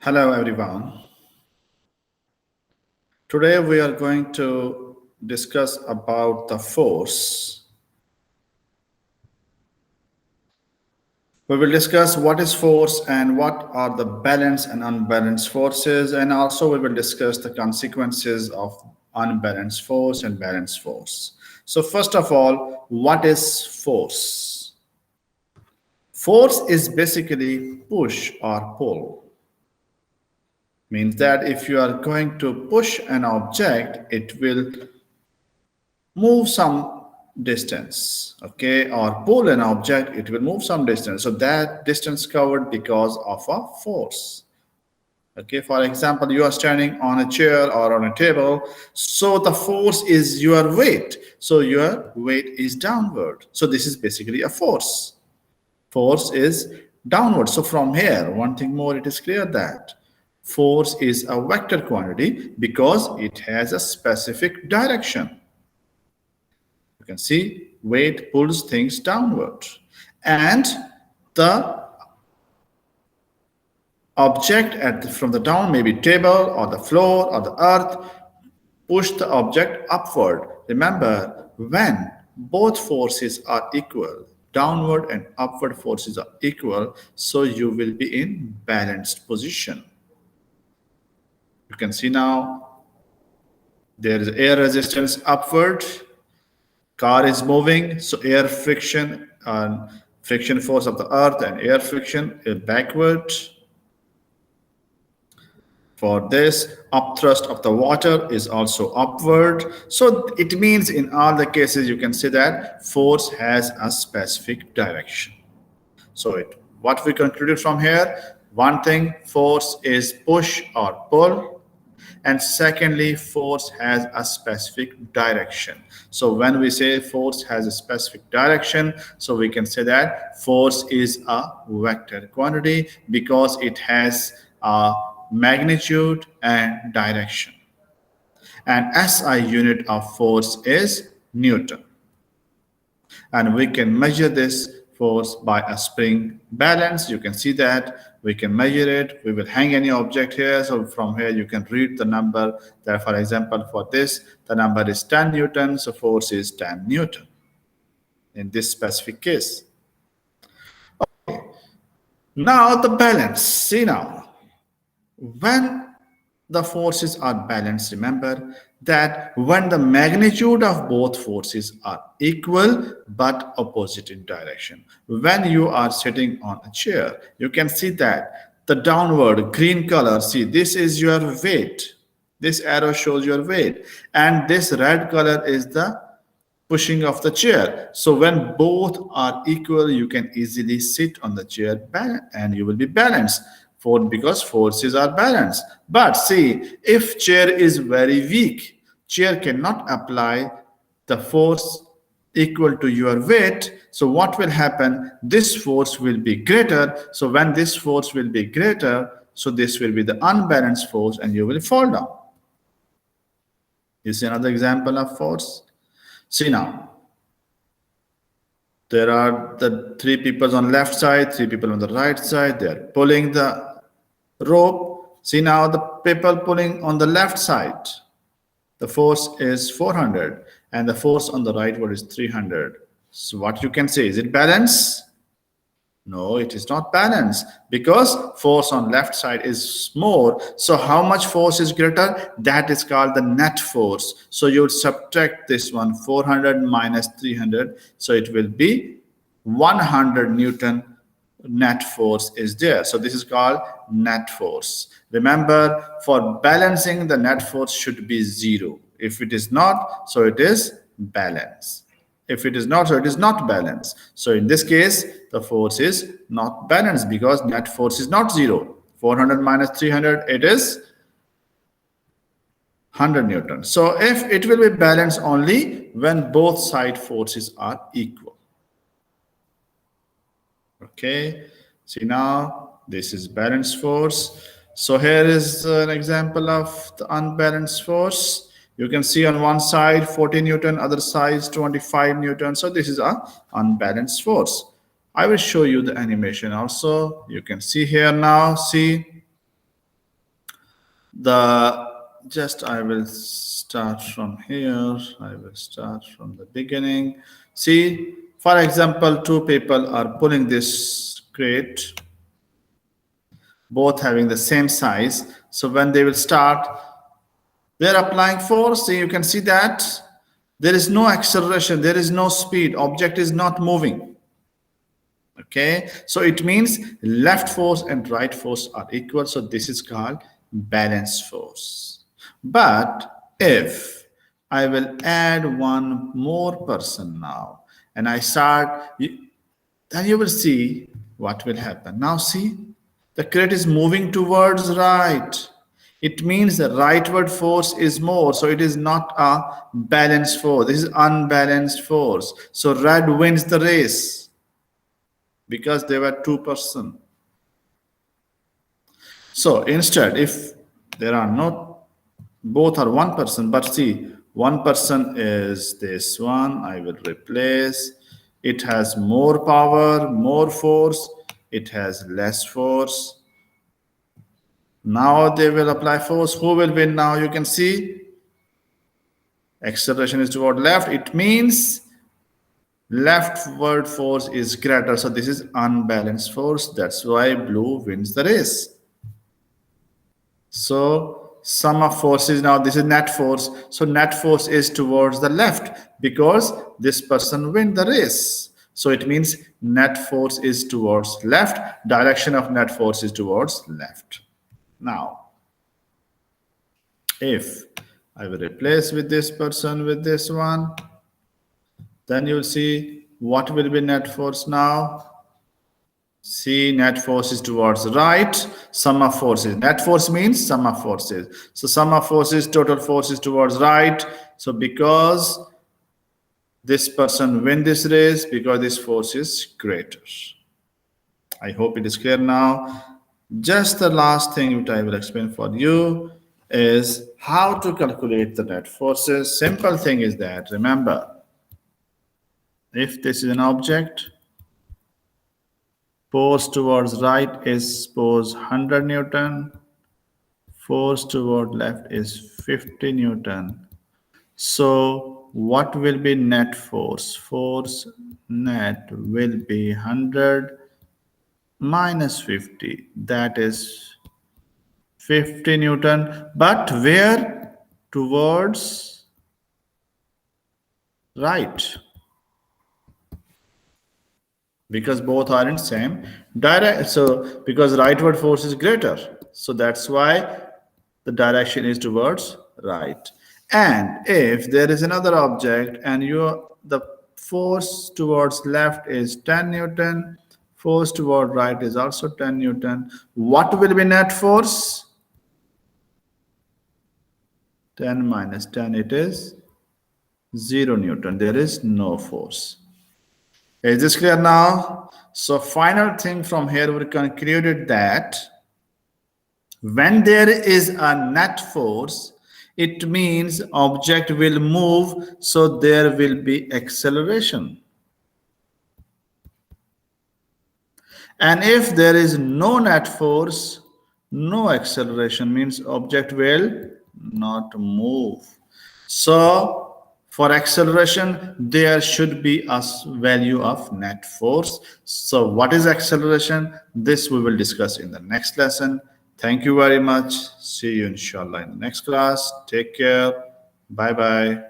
Hello everyone. Today we are going to discuss about the force. We will discuss what is force and what are the balanced and unbalanced forces, and also we will discuss the consequences of unbalanced force and balanced force. So first of all, what is force? Force is basically push or pull. Means that if you are going to push an object, it will move some distance, okay, or pull an object, it will move some distance. So that distance covered because of a force. Okay, for example, you are standing on a chair or on a table, so the force is your weight, so your weight is downward, so this is basically a force. Force is downward. So from here, one thing more, it is clear that force is a vector quantity because it has a specific direction. You can see weight pulls things downward, and the object from the down, maybe table or the floor or the earth, push the object upward. Remember, when both forces are equal, downward and upward forces are equal, so you will be in balanced position. You can see now there is air resistance upward, car is moving, so air friction and friction force of the earth and air friction is backward. For this, upthrust of the water is also upward. So it means in all the cases you can say that force has a specific direction. So what we concluded from here, one thing, force is push or pull, and secondly, force has a specific direction. So when we say force has a specific direction, so we can say that force is a vector quantity because it has a magnitude and direction. And SI unit of force is Newton. And we can measure this force by a spring balance. You can see that we can measure it. We will hang any object here. So from here you can read the number. There, for example, for this, the number is 10 Newton. So force is 10 Newton in this specific case. Okay. Now the balance. See now, when the forces are balanced, remember that when the magnitude of both forces are equal but opposite in direction. When you are sitting on a chair, you can see that the downward green color, see, this is your weight. This arrow shows your weight, and this red color is the pushing of the chair. So when both are equal, you can easily sit on the chair and you will be balanced. Because forces are balanced. But see, if chair is very weak, chair cannot apply the force equal to your weight. So what will happen? This force will be greater. So when this force will be greater, so this will be the unbalanced force and you will fall down. You see another example of force? See now, there are the three people on left side, three people on the right side. They are pulling the rope. See now, the people pulling on the left side, the force is 400 and the force on the right one is 300. So what you can say, is it balanced? No, it is not balanced because force on left side is more. So how much force is greater? That is called the net force. So you would subtract this one, 400 minus 300. So it will be 100 Newton net force is there. So this is called net force. Remember, for balancing, the net force should be 0. If it is not, so it is balanced. If it is not, so it is not balanced. So in this case, the force is not balanced because net force is not 0. 400 minus 300, it is 100 Newton. So if it will be balanced only when both side forces are equal. Okay, see now, this is balanced force. So here is an example of the unbalanced force. You can see on one side 40 Newton, other side 25 Newton. So this is an unbalanced force. I will show you the animation also. You can see here now, see, The just I will start from here. I will start from the beginning. See, for example, two people are pulling this crate, both having the same size. So when they will start, they're applying force. So you can see that there is no acceleration, there is no speed, object is not moving. Okay, so it means left force and right force are equal, so this is called balanced force. But if I will add one more person now and I start, then you will see what will happen. Now see, the crate is moving towards right. It means the rightward force is more, so it is not a balanced force. This is unbalanced force. So red wins the race because there were two-person. So instead, if there are not, both are one person, but see, one person is this one, I will replace. It has more power, more force, it has less force. Now they will apply force. Who will win now? You can see acceleration is toward left. It means leftward force is greater. So this is unbalanced force. That's why blue wins the race. So sum of forces, now this is net force. So net force is towards the left because this person win the race. So it means net force is towards left. Direction of net force is towards left. Now, if I will replace with this person with this one, then you will see what will be net force now. See, net force is towards right, sum of forces. Net force means sum of forces. So sum of forces, total force is towards right. So because this person win this race, because this force is greater. I hope it is clear now. Just the last thing which I will explain for you is how to calculate the net forces. Simple thing is that, remember, if this is an object, force towards right is suppose 100 Newton, force toward left is 50 Newton. So what will be net force? Force net will be 100 minus 50, that is 50 Newton, but where? Towards right, because both are in same direct. So because rightward force is greater, so that's why the direction is towards right. And if there is another object and the force towards left is 10 Newton, force toward right is also 10 Newton, what will be net force? 10 minus 10, it is 0 Newton. There is no force. Is this clear now? So final thing from here, we concluded that when there is a net force, it means object will move, so there will be acceleration. And if there is no net force, no acceleration, means object will not move. So for acceleration, there should be a value of net force. So what is acceleration? This we will discuss in the next lesson. Thank you very much. See you inshallah in the next class. Take care. Bye bye.